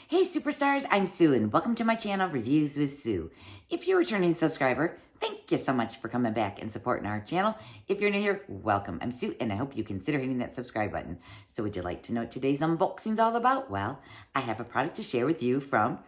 Hey superstars, I'm Sue and welcome to my channel, Reviews with Sue. If you're a returning subscriber, thank you so much for coming back and supporting our channel. If you're new here, welcome. I'm Sue and I hope you consider hitting that subscribe button. So would you like to know what today's unboxing is all about? Well, I have a product to share with you from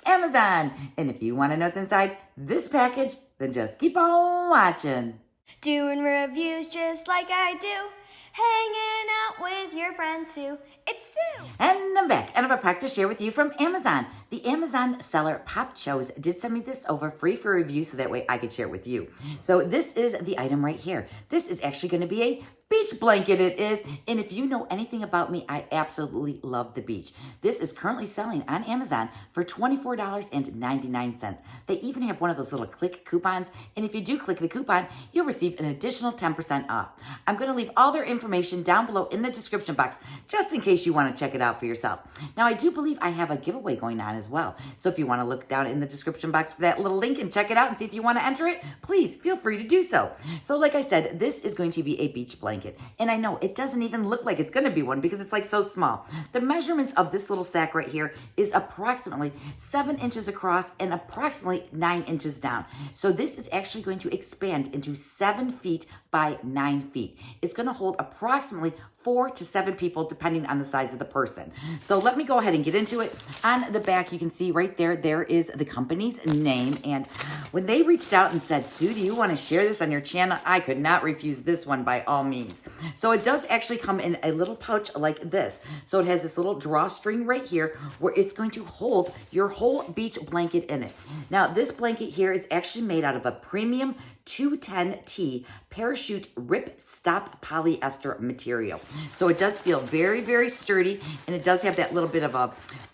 Amazon. And if you want to know what's inside this package, then just keep on watching. Doing reviews just like I do. Hanging out with your friend Sue. It's Sue. And I'm back, and I have a product to share with you from Amazon. The Amazon seller POPCHOSE did send me this over free for review so that way I could share it with you. So this is the item right here. This is actually going to be a beach blanket, it is. And if you know anything about me, I absolutely love the beach. This is currently selling on Amazon for $24.99. They even have one of those little click coupons. And if you do click the coupon, you'll receive an additional 10% off. I'm going to leave all their information down below in the description box, just in case you want to check it out for yourself. Now, I do believe I have a giveaway going on as well. So if you want to look down in the description box for that little link and check it out and see if you want to enter it, please feel free to do so. So like I said, this is going to be a beach blanket. And I know it doesn't even look like it's going to be one because it's like so small. The measurements of this little sack right here is approximately 7 inches across and approximately 9 inches down. So this is actually going to expand into 7 feet by 9 feet. It's going to hold approximately 4 to 7 people depending on the size of the person. So let me go ahead and get into it. On the back, you can see right there, there is the company's name. And when they reached out and said, Sue, do you want to share this on your channel? I could not refuse this one by all means. So it does actually come in a little pouch like this. So it has this little drawstring right here where it's going to hold your whole beach blanket in it. Now, this blanket here is actually made out of a premium 210T parachute rip stop polyester material. So it does feel very, very sturdy, and it does have that little bit of a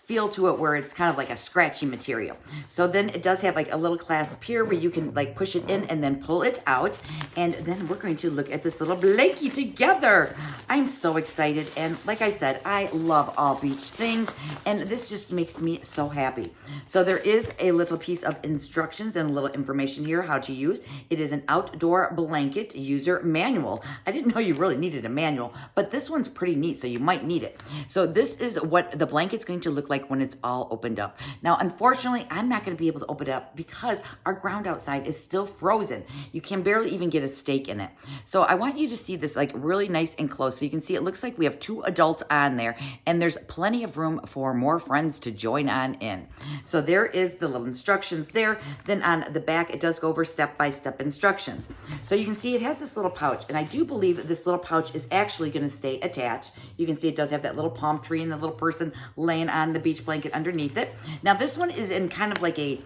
feel to it where it's kind of like a scratchy material. So then it does have like a little clasp here where you can like push it in and then pull it out. And then we're going to look at this little blankie together. I'm so excited. And like I said, I love all beach things. And this just makes me so happy. So there is a little piece of instructions and a little information here how to use. It is an outdoor blanket user manual. I didn't know you really needed a manual, but this one's pretty neat, so you might need it. So this is what the blanket's going to look like when it's all opened up. Now, unfortunately, I'm not going to be able to open it up because our ground outside is still frozen. You can barely even get a stake in it. So I want you to see this like really nice and close. So you can see it looks like we have 2 adults on there, and there's plenty of room for more friends to join on in. So there is the little instructions there. Then on the back, it does go over step-by-step instructions. So you can see it has this little pouch, and I do believe this little pouch is actually going to stay attached. You can see it does have that little palm tree and the little person laying on the beach blanket underneath it. Now this one is in kind of like a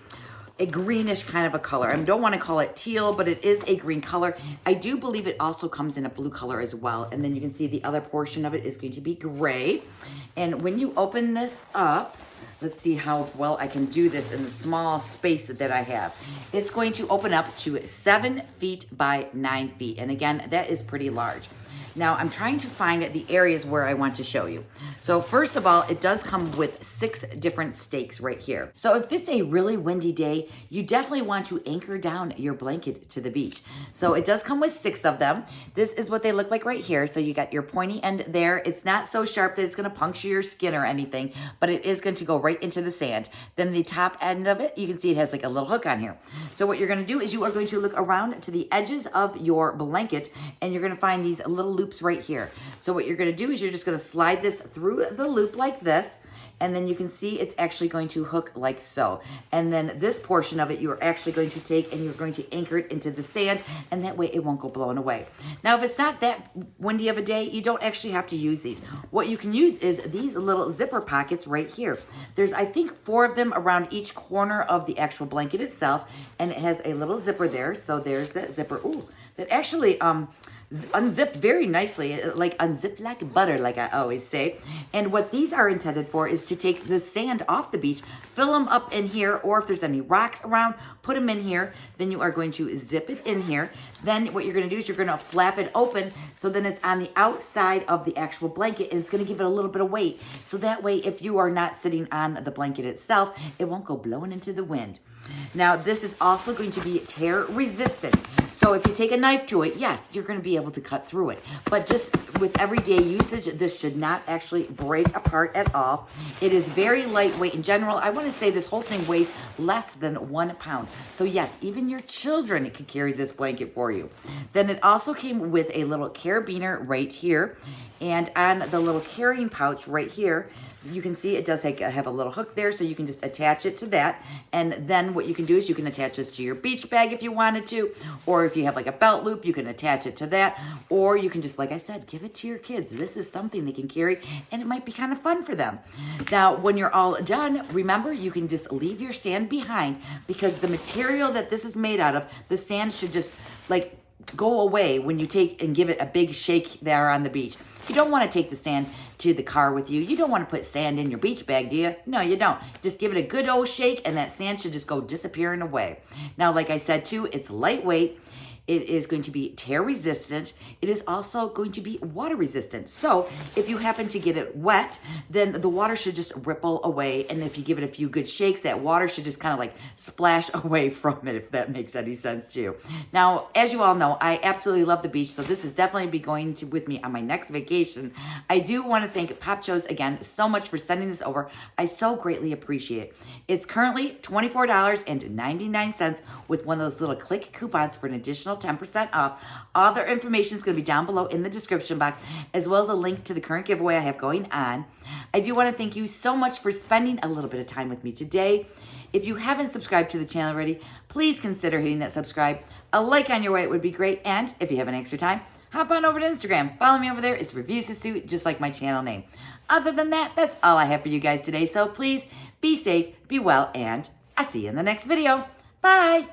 greenish kind of a color. I don't want to call it teal, but it is a green color. I do believe it also comes in a blue color as well. And then you can see the other portion of it is going to be gray. And when you open this up, let's see how well I can do this in the small space that I have. It's going to open up to 7 feet by 9 feet. And again, that is pretty large. Now, I'm trying to find the areas where I want to show you. So first of all, it does come with 6 different stakes right here. So if it's a really windy day, you definitely want to anchor down your blanket to the beach. So it does come with 6 of them. This is what they look like right here. So you got your pointy end there. It's not so sharp that it's going to puncture your skin or anything, but it is going to go right into the sand. Then the top end of it, you can see it has like a little hook on here. So what you're going to do is you are going to look around to the edges of your blanket, and you're going to find these little loops right here. So what you're going to do is you're just going to slide this through the loop like this, and then you can see it's actually going to hook like so. And then this portion of it you're actually going to take and you're going to anchor it into the sand, and that way it won't go blown away. Now, if it's not that windy of a day, you don't actually have to use these. What you can use is these little zipper pockets right here. There's, I think, 4 of them around each corner of the actual blanket itself, and it has a little zipper there. So there's that zipper. Ooh, that actually unzipped very nicely, like unzipped like butter, like I always say. And what these are intended for is to take the sand off the beach, fill them up in here, or if there's any rocks around, put them in here. Then you are going to zip it in here. Then what you're gonna do is you're gonna flap it open so then it's on the outside of the actual blanket, and it's gonna give it a little bit of weight. So that way, if you are not sitting on the blanket itself, it won't go blowing into the wind. Now, this is also going to be tear resistant. So if you take a knife to it, yes, you're going to be able to cut through it. But just with everyday usage, this should not actually break apart at all. It is very lightweight in general. I want to say this whole thing weighs less than 1 pound. So yes, even your children can carry this blanket for you. Then it also came with a little carabiner right here. And on the little carrying pouch right here, you can see it does have a little hook there, so you can just attach it to that. And then what you can do is you can attach this to your beach bag if you wanted to, or if you have like a belt loop, you can attach it to that, or you can just, like I said, give it to your kids. This is something they can carry, and it might be kind of fun for them. Now, when you're all done, remember, you can just leave your sand behind, because the material that this is made out of, the sand should just like go away when you take and give it a big shake there on the beach. You don't want to take the sand to the car with you. You don't want to put sand in your beach bag, do you? No, you don't. Just give it a good old shake, and that sand should just go disappearing away. Now, like I said too, it's lightweight. It is going to be tear resistant. It is also going to be water resistant. So if you happen to get it wet, then the water should just ripple away. And if you give it a few good shakes, that water should just kind of like splash away from it, if that makes any sense too. Now, as you all know, I absolutely love the beach. So this is definitely be going with me on my next vacation. I do want to thank POPCHOSE again so much for sending this over. I so greatly appreciate it. It's currently $24.99 with one of those little click coupons for an additional 10% off. All their information is going to be down below in the description box, as well as a link to the current giveaway I have going on. I do want to thank you so much for spending a little bit of time with me today. If you haven't subscribed to the channel already, please consider hitting that subscribe. A like on your way, it would be great. And if you have an extra time, hop on over to Instagram. Follow me over there. It's reviewswithsue, just like my channel name. Other than that, that's all I have for you guys today. So please be safe, be well, and I'll see you in the next video. Bye.